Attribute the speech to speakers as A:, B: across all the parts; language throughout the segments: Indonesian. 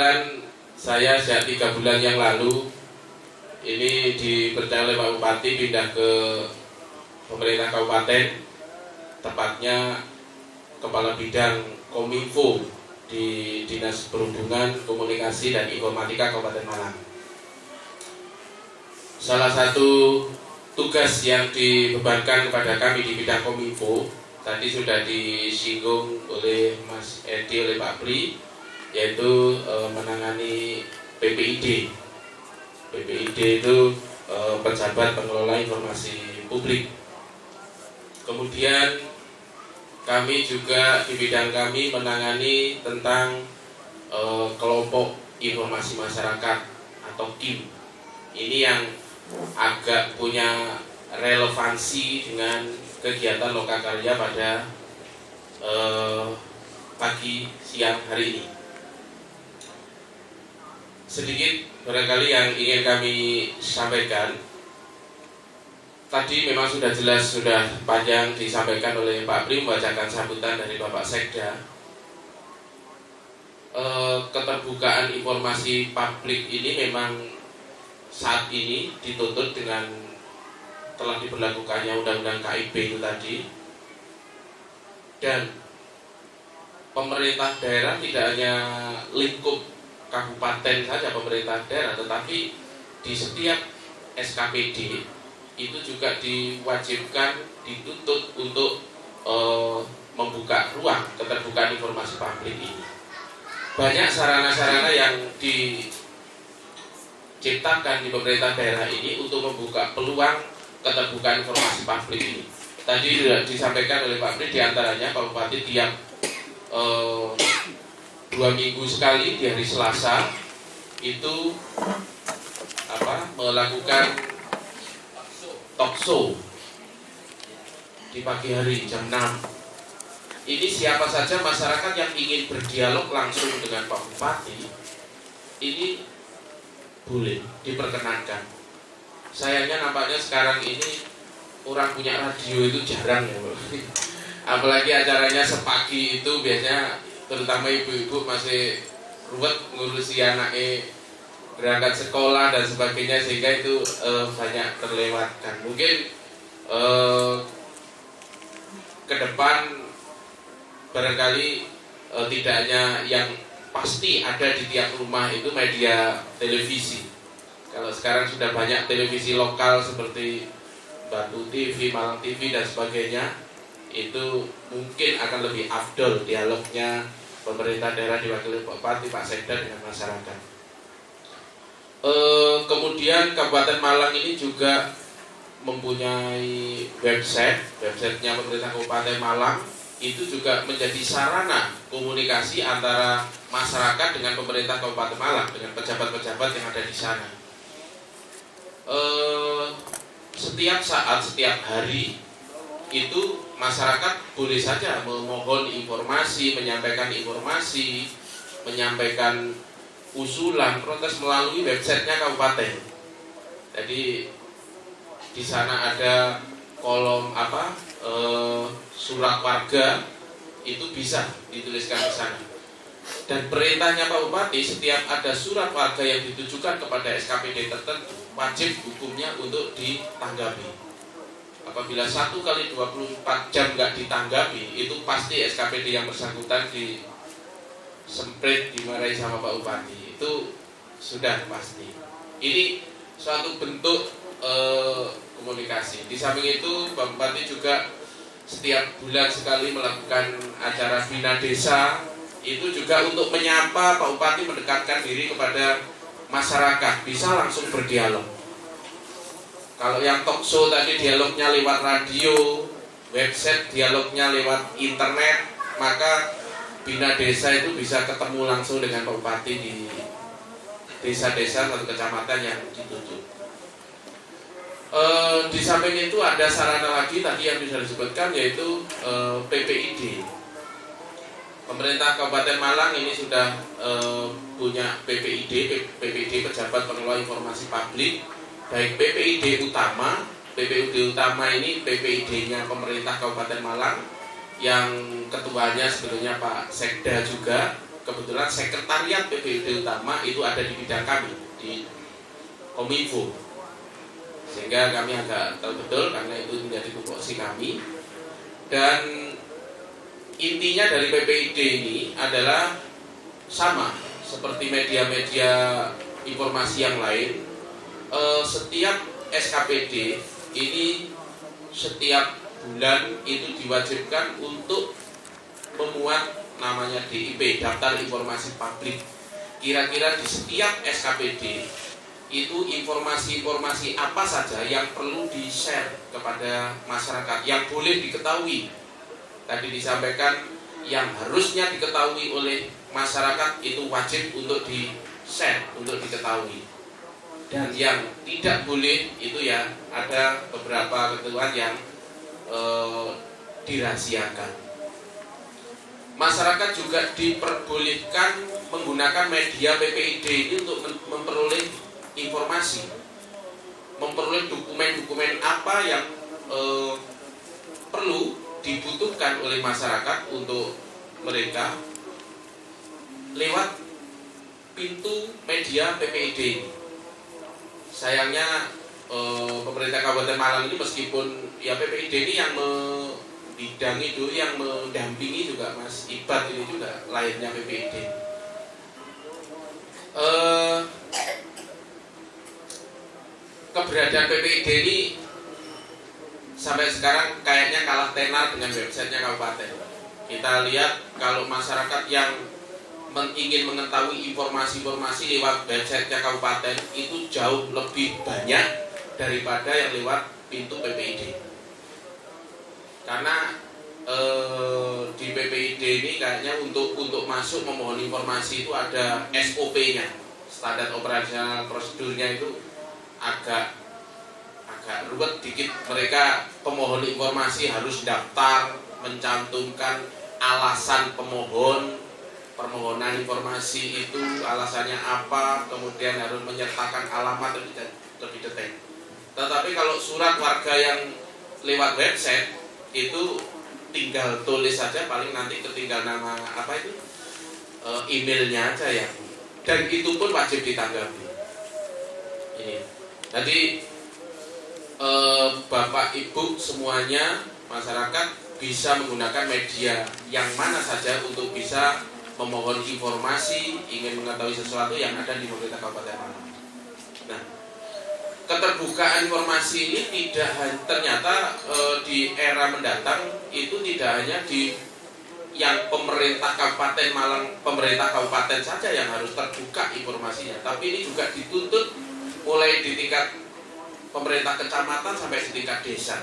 A: kebetulan saya sejak 3 bulan yang lalu ini dipercaya oleh Pak Bupati pindah ke pemerintah kabupaten, tepatnya Kepala Bidang Kominfo di Dinas Perhubungan, Komunikasi dan Informatika Kabupaten Malang. Salah satu tugas yang dibebankan kepada kami di bidang Kominfo tadi sudah disinggung oleh Mas Edi, oleh Pak Pri, yaitu menangani PPID. PPID itu Pejabat Pengelola Informasi Publik. Kemudian kami juga di bidang kami menangani tentang kelompok informasi masyarakat atau KIM. Ini yang agak punya relevansi dengan kegiatan Lokakarya pada pagi siang hari ini. Sedikit barangkali yang ingin kami sampaikan. Tadi memang sudah jelas, sudah panjang disampaikan oleh Pak Pri membacakan sambutan dari Bapak Sekda. Keterbukaan informasi publik ini memang saat ini dituntut dengan telah diberlakukannya Undang-Undang KIP itu tadi. Dan pemerintah daerah tidak hanya lingkup kabupaten saja pemerintah daerah, tetapi di setiap SKPD itu juga diwajibkan, dituntut untuk membuka ruang keterbukaan informasi publik ini. Banyak sarana-sarana yang diciptakan di pemerintah daerah ini untuk membuka peluang keterbukaan informasi publik ini. Tadi sudah disampaikan oleh Pak Pri, diantaranya Pak Bupati tiap 2 minggu sekali di hari Selasa itu melakukan talkshow di pagi hari jam 6. Ini siapa saja masyarakat yang ingin berdialog langsung dengan Pak Bupati ini boleh, diperkenankan. Sayangnya nampaknya sekarang ini orang punya radio itu jarang ya, apalagi acaranya sepagi itu biasanya terutama ibu-ibu masih ruwet ngurusi anaknya berangkat sekolah dan sebagainya, sehingga itu banyak terlewatkan. Mungkin ke depan barangkali tidak hanya yang pasti ada di tiap rumah itu media televisi. Kalau sekarang sudah banyak televisi lokal seperti Batu TV, Malang TV dan sebagainya, itu mungkin akan lebih afdol dialognya pemerintah daerah diwakili Pak Bupati, Pak Sekda dengan masyarakat. Kemudian Kabupaten Malang ini juga mempunyai websitenya pemerintah Kabupaten Malang. Itu juga menjadi sarana komunikasi antara masyarakat dengan pemerintah Kabupaten Malang, dengan pejabat-pejabat yang ada di sana. Setiap saat, setiap hari itu masyarakat boleh saja memohon informasi, menyampaikan usulan, protes melalui websitenya kabupaten. Jadi di sana ada kolom surat warga, itu bisa dituliskan ke sana. Dan perintahnya Pak Bupati, setiap ada surat warga yang ditujukan kepada SKPD tertentu, wajib hukumnya untuk ditanggapi. Apabila 1 kali 24 jam nggak ditanggapi, itu pasti SKPD yang bersangkutan disemprit, dimarahi sama Pak Bupati. Itu sudah pasti. Ini suatu bentuk komunikasi. Di samping itu Pak Bupati juga setiap bulan sekali melakukan acara Bina Desa. Itu juga untuk menyapa Pak Bupati, mendekatkan diri kepada masyarakat, bisa langsung berdialog. Kalau yang talkshow tadi dialognya lewat radio, website dialognya lewat internet, maka Bina Desa itu bisa ketemu langsung dengan Pak Bupati di desa-desa atau kecamatan yang dituju. Di samping itu ada sarana lagi tadi yang bisa disebutkan, yaitu PPID. Pemerintah Kabupaten Malang ini sudah punya PPID Pejabat Pengelola Informasi Publik, baik PPID utama. PPID utama ini PPID-nya pemerintah Kabupaten Malang, yang ketuanya sebetulnya Pak Sekda juga. kebetulan sekretariat PPID utama itu ada di bidang kami di Kominfo, sehingga kami agak tahu betul karena itu menjadi tupoksi kami. Dan intinya dari PPID ini adalah sama seperti media-media informasi yang lain. Setiap SKPD ini setiap bulan itu diwajibkan untuk memuat namanya DIP, Daftar Informasi Publik. Kira-kira di setiap SKPD itu informasi-informasi apa saja yang perlu di-share kepada masyarakat, yang boleh diketahui. Tadi disampaikan yang harusnya diketahui oleh masyarakat itu wajib untuk di-share, untuk diketahui. Dan yang tidak boleh itu ya ada beberapa ketentuan yang dirahasiakan. Masyarakat juga diperbolehkan menggunakan media PPID ini untuk memperoleh informasi, memperoleh dokumen-dokumen apa yang perlu dibutuhkan oleh masyarakat untuk mereka lewat pintu media PPID ini. Sayangnya pemerintah Kabupaten Malang ini meskipun ya PPID ini yang membidangi itu, yang mendampingi juga Mas Ibat ini juga lainnya PPID. Keberadaan PPID ini sampai sekarang kayaknya kalah tenar dengan websitenya kabupaten. Kita lihat kalau masyarakat yang ingin mengetahui informasi-informasi lewat websitenya kabupaten itu jauh lebih banyak daripada yang lewat pintu PPID. Karena di PPID ini kayaknya untuk masuk memohon informasi itu ada SOP-nya, standar operasional prosedurnya itu agak ruwet dikit. Mereka pemohon informasi harus daftar, mencantumkan alasan permohonan informasi itu alasannya apa, kemudian harus menyertakan alamat lebih detail. Tetapi kalau surat warga yang lewat website itu tinggal tulis saja, paling nanti ketinggal nama apa itu emailnya aja ya, dan itu pun wajib ditanggapi. Ini jadi Bapak Ibu semuanya, masyarakat bisa menggunakan media yang mana saja untuk bisa memohon informasi, ingin mengetahui sesuatu yang ada di pemerintah Kabupaten Malang. Nah, keterbukaan informasi ini ternyata di era mendatang itu tidak hanya di yang pemerintah Kabupaten Malang, pemerintah kabupaten saja yang harus terbuka informasinya, tapi ini juga dituntut mulai di tingkat pemerintah kecamatan sampai di tingkat desa.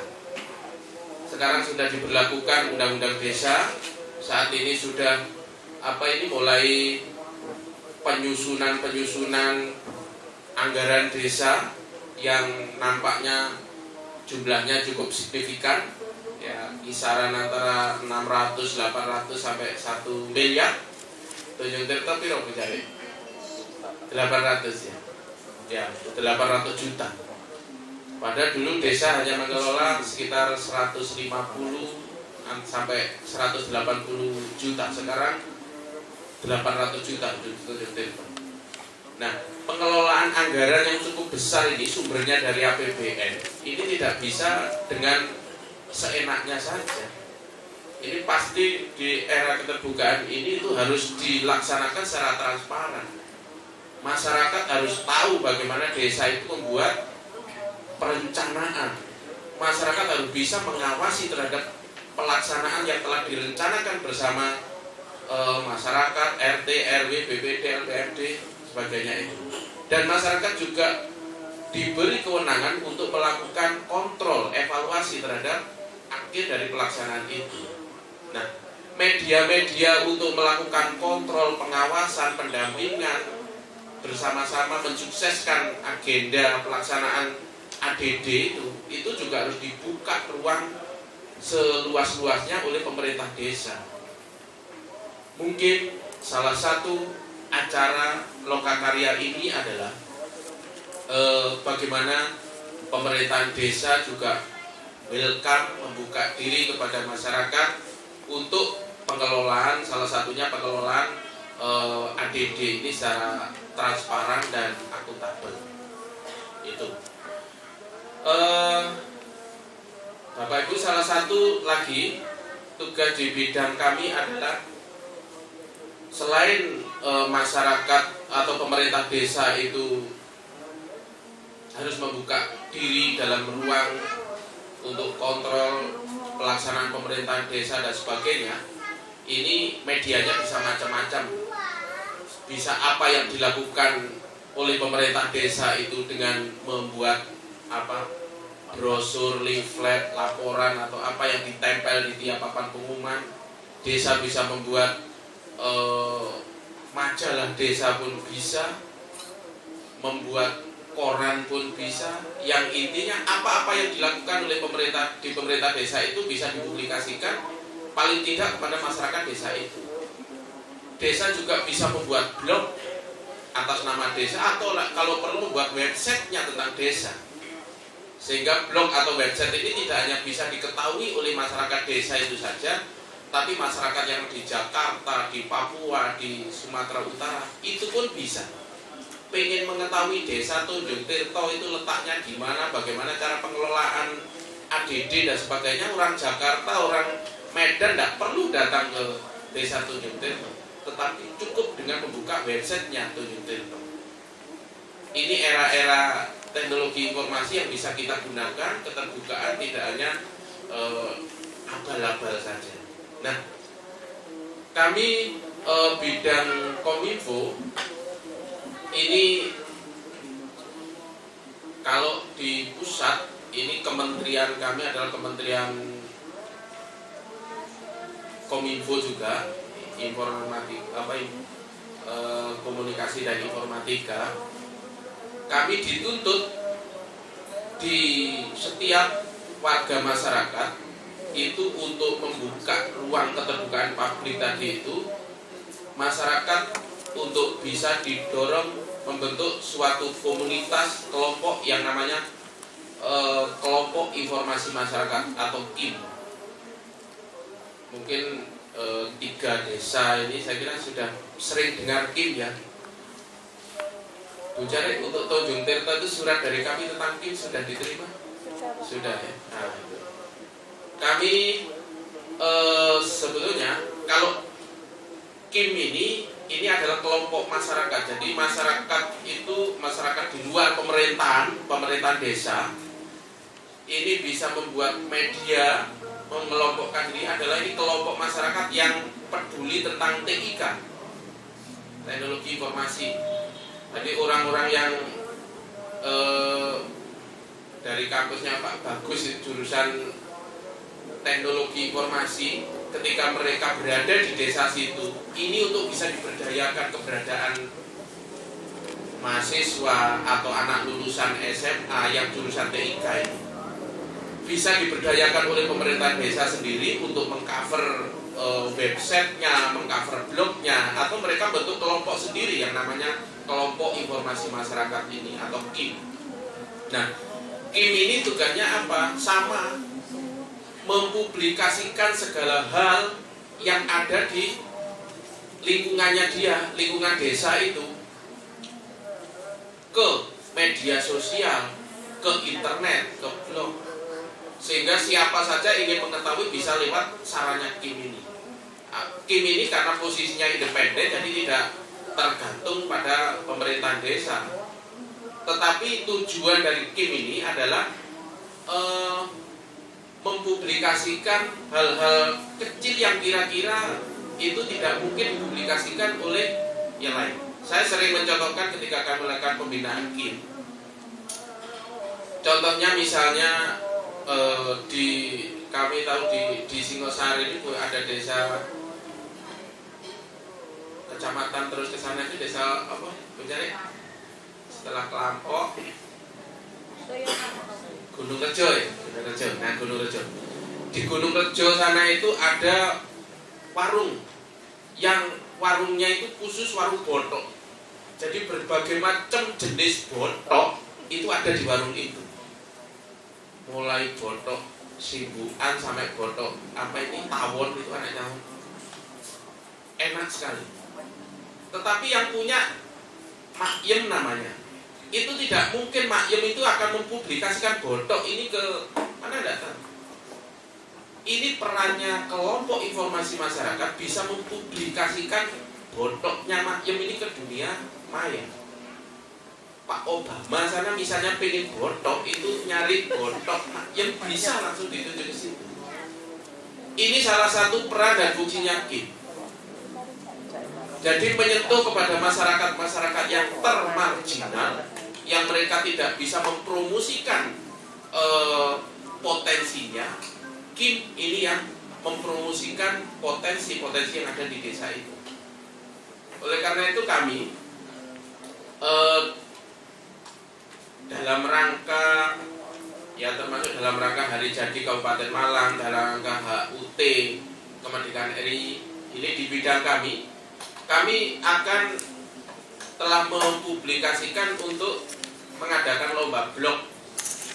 A: Sekarang sudah diberlakukan undang-undang desa, saat ini sudah mulai penyusunan anggaran desa yang nampaknya jumlahnya cukup signifikan, ya kisaran antara 600-800 sampai 1 miliar. Tunjuk tapi rok mencari 800 ya 800 juta. Padahal dulu desa hanya mengelola sekitar 150 sampai 180 juta, sekarang 800 juta. Nah, pengelolaan anggaran yang cukup besar ini sumbernya dari APBN. Ini tidak bisa dengan seenaknya saja. Ini pasti di era keterbukaan ini itu harus dilaksanakan secara transparan. Masyarakat harus tahu bagaimana desa itu membuat perencanaan. Masyarakat harus bisa mengawasi terhadap pelaksanaan yang telah direncanakan bersama masyarakat, RT, RW, BPD, LPMD, sebagainya itu. Dan masyarakat juga diberi kewenangan untuk melakukan kontrol, evaluasi terhadap akhir dari pelaksanaan itu. Nah, media-media untuk melakukan kontrol, pengawasan, pendampingan, bersama-sama mensukseskan agenda pelaksanaan ADD itu juga harus dibuka ruang seluas-luasnya oleh pemerintah desa. Mungkin salah satu acara Lokakarya ini adalah bagaimana pemerintahan desa juga welcome, membuka diri kepada masyarakat untuk pengelolaan, salah satunya pengelolaan ADD ini secara transparan dan akuntabel. Itu Bapak Ibu, salah satu lagi tugas di bidang kami adalah selain masyarakat atau pemerintah desa itu harus membuka diri dalam ruang untuk kontrol pelaksanaan pemerintahan desa dan sebagainya, ini medianya bisa macam-macam. Bisa apa yang dilakukan oleh pemerintah desa itu dengan membuat brosur, leaflet, laporan atau apa yang ditempel di tiap papan pengumuman. Desa bisa membuat majalah desa pun bisa, membuat koran pun bisa. Yang intinya apa-apa yang dilakukan oleh pemerintah desa itu bisa dipublikasikan paling tidak kepada masyarakat desa itu. Desa juga bisa membuat blog atas nama desa atau kalau perlu membuat websitenya tentang desa, sehingga blog atau website ini tidak hanya bisa diketahui oleh masyarakat desa itu saja, tapi masyarakat yang di Jakarta, di Papua, di Sumatera Utara itu pun bisa. Pengen mengetahui desa Tunjung Tirto itu letaknya di mana, bagaimana cara pengelolaan ADD dan sebagainya, orang Jakarta, orang Medan tidak perlu datang ke desa Tunjung Tirto, tetapi cukup dengan membuka websitenya Tunjung Tirto. Ini era-era teknologi informasi yang bisa kita gunakan, keterbukaan, tidak hanya abal-abal saja. Nah, kami bidang Kominfo ini, kalau di pusat ini kementerian kami adalah Kementerian Kominfo juga, komunikasi dan informatika. Kami dituntut di setiap warga masyarakat itu untuk membuka ruang keterbukaan publik tadi itu, masyarakat untuk bisa didorong membentuk suatu komunitas kelompok yang namanya kelompok informasi masyarakat atau KIM. Mungkin 3 desa ini saya kira sudah sering dengar KIM ya. Bu Jarek, untuk Tunjung Tirto itu surat dari kami tentang KIM sudah diterima? Sudah ya. Nah, itu. Kami sebetulnya kalau KIM ini adalah kelompok masyarakat. Jadi masyarakat itu masyarakat di luar pemerintahan desa ini bisa membuat media, mengelompokkan diri adalah ini kelompok masyarakat yang peduli tentang TIK, teknologi informasi. Jadi orang-orang yang dari kampusnya Pak Bagus jurusan teknologi informasi, ketika mereka berada di desa situ, ini untuk bisa diberdayakan keberadaan mahasiswa atau anak lulusan SMA yang jurusan TIK ini bisa diberdayakan oleh pemerintah desa sendiri untuk mengcover websitenya, mengcover blognya, atau mereka bentuk kelompok sendiri yang namanya kelompok informasi masyarakat ini atau KIM. Nah, KIM ini tugasnya apa? Sama, mempublikasikan segala hal yang ada di lingkungannya dia, lingkungan desa itu, ke media sosial, ke internet, ke blog, sehingga siapa saja ingin mengetahui bisa lewat sarannya KIM ini. KIM ini karena posisinya independen, jadi tidak tergantung pada pemerintahan desa. Tetapi tujuan dari KIM ini adalah mempublikasikan hal-hal kecil yang kira-kira itu tidak mungkin dipublikasikan oleh yang lain. Saya sering mencontohkan ketika kami melakukan pembinaan KIM. Contohnya misalnya kami tahu di Singosari itu ada desa, kecamatan terus ke sana itu desa apa? Mencari setelah Kelampok, Gunung Rejo ya, Gunung Rejo. Nah, Gunung Rejo. Di Gunung Rejo sana itu ada warung, yang warungnya itu khusus warung botok. Jadi berbagai macam jenis botok itu ada di warung itu. Mulai botok simbukan sampai botok apa ini tawon, itu anaknya enak sekali. tetapi yang punya Makyem namanya, itu tidak mungkin Makyem itu akan mempublikasikan botok ini ke mana, tidak tahu. Ini perannya kelompok informasi masyarakat bisa mempublikasikan botoknya Makyem ini ke dunia maya. Pak Obama sana misalnya pengen botok, itu nyari botok Makyem bisa langsung ditunjuk ke situ. Ini salah satu peran dan fungsinya KIM. Jadi menyentuh kepada masyarakat-masyarakat yang termarginal, yang mereka tidak bisa mempromosikan potensinya. KIM ini yang mempromosikan potensi-potensi yang ada di desa itu. Oleh karena itu kami dalam rangka, ya termasuk dalam rangka Hari Jadi Kabupaten Malang, dalam rangka HUT Kemerdekaan RI ini di bidang kami akan telah mempublikasikan untuk mengadakan lomba blog,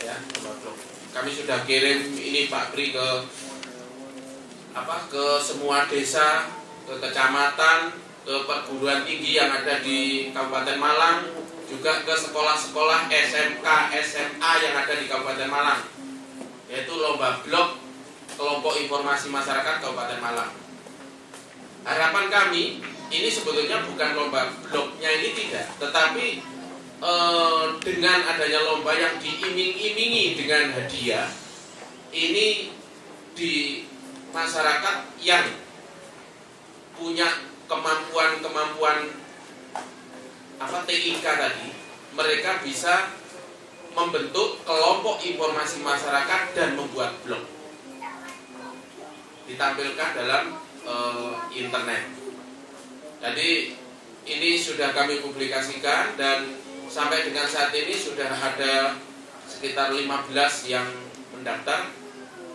A: ya, lomba blog. Kami sudah kirim ini Pak Pri ke semua desa, ke kecamatan, ke perguruan tinggi yang ada di Kabupaten Malang, juga ke sekolah-sekolah SMK, SMA yang ada di Kabupaten Malang, yaitu lomba blog kelompok informasi masyarakat Kabupaten Malang. Harapan kami ini sebetulnya bukan lomba blognya ini tidak, tetapi dengan adanya lomba yang diiming-imingi dengan hadiah, ini di masyarakat yang punya kemampuan TIK tadi, mereka bisa membentuk kelompok informasi masyarakat dan membuat blog, ditampilkan dalam internet. Jadi ini sudah kami publikasikan dan sampai dengan saat ini sudah ada sekitar 15 yang mendaftar.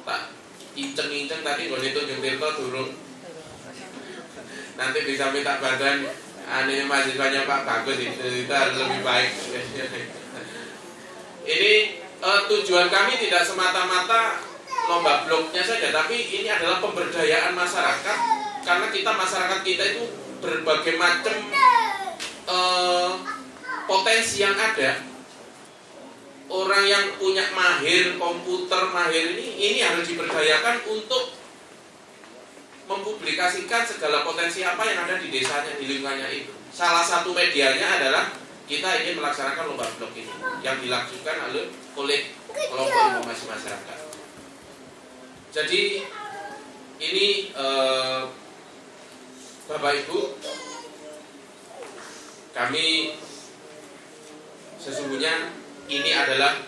A: Tak inceng-inceng tadi gue itu Tirto turun. Nanti bisa minta bantuan ini mahasiswanya Pak Bagus, itu harus lebih baik. Ini tujuan kami tidak semata-mata lomba blognya saja, tapi ini adalah pemberdayaan masyarakat, karena masyarakat kita itu berbagai macam potensi yang ada. Orang yang punya komputer mahir ini harus diberdayakan untuk mempublikasikan segala potensi apa yang ada di desanya, di lingkungannya itu. Salah satu medianya adalah kita ingin melaksanakan lomba blog ini yang dilakukan oleh kelompok informasi masyarakat. Jadi ini Bapak Ibu, kami sesungguhnya ini adalah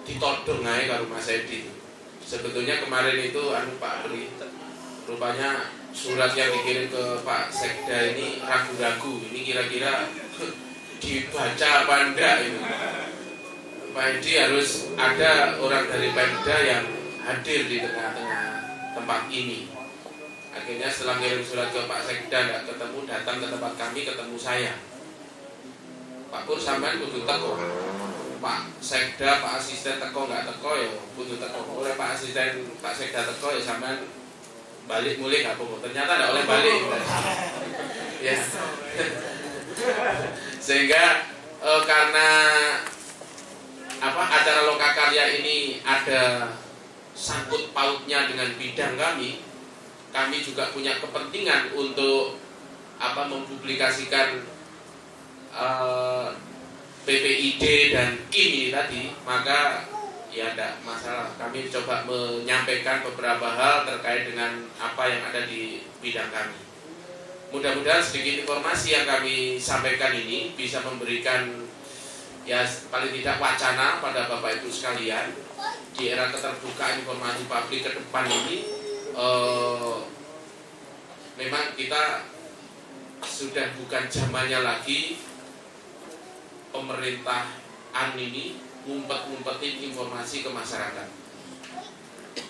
A: ditodong aja karo Mas Edi. Sebetulnya kemarin itu Pak Pri, rupanya surat yang dikirim ke Pak Sekda ini ragu-ragu, ini kira-kira dibaca apa enggak ini. Pak Edi harus ada orang dari Pemda yang hadir di tengah-tengah tempat ini. Akhirnya setelah kirim surat ke Pak Sekda enggak ketemu, datang ke tempat kami, ketemu saya. Pak Pur sampean kudu teko. Pak Sekda, Pak Asisten teko enggak teko ya kudu teko. Oleh Pak Asisten, Pak Sekda teko ya sampean balik mulai enggak apa-apa. Ternyata enggak oleh balik. Ya. Sehingga karena acara Lokakarya ini ada sangkut pautnya dengan bidang kami juga punya kepentingan untuk mempublikasikan PPID dan KIM ini tadi, maka ya tidak masalah. Kami coba menyampaikan beberapa hal terkait dengan apa yang ada di bidang kami. Mudah-mudahan sedikit informasi yang kami sampaikan ini bisa memberikan ya paling tidak wacana pada Bapak Ibu sekalian di era keterbukaan informasi publik ke depan ini. Memang kita sudah bukan zamannya lagi pemerintahan ini ngumpet-ngumpetin informasi ke masyarakat.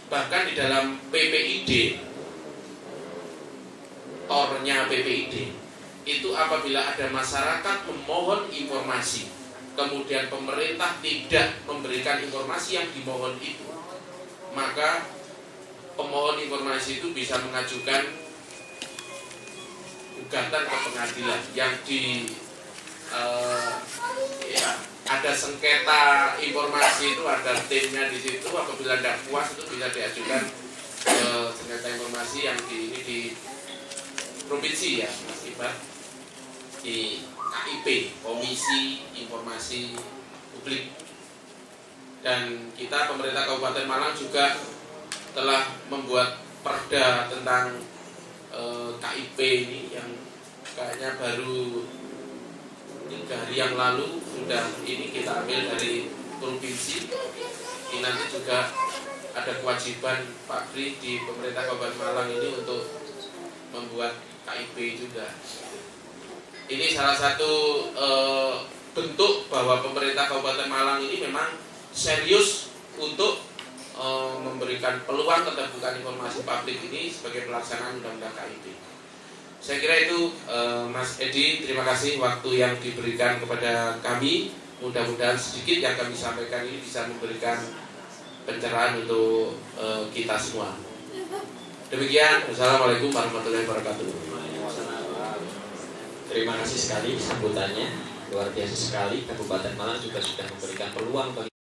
A: Bahkan di dalam PPID, tornya PPID itu apabila ada masyarakat memohon informasi, kemudian pemerintah tidak memberikan informasi yang dimohon itu, maka pemohon informasi itu bisa mengajukan gugatan ke pengadilan yang ya, ada sengketa informasi itu ada timnya di situ. Apabila tidak puas itu bisa diajukan sengketa informasi yang ini di provinsi ya Mas Iqbal, di KIP, Komisi Informasi Publik. Dan kita pemerintah Kabupaten Malang juga telah membuat perda tentang KIP ini yang kayaknya baru 3 hari yang lalu sudah ini kita ambil dari provinsi. Ini nanti juga ada kewajiban Pak Kri di pemerintah Kabupaten Malang ini untuk membuat KIP juga. Ini salah satu bentuk bahwa pemerintah Kabupaten Malang ini memang serius untuk memberikan peluang keterbukaan informasi publik ini sebagai pelaksanaan undang-undang KIP. Saya kira itu Mas Edi, terima kasih waktu yang diberikan kepada kami. Mudah-mudahan sedikit yang kami sampaikan ini bisa memberikan pencerahan untuk kita semua. Demikian, Assalamualaikum warahmatullahi wabarakatuh.
B: Terima kasih sekali sambutannya, luar biasa sekali. Kabupaten Malang juga sudah memberikan peluang bagi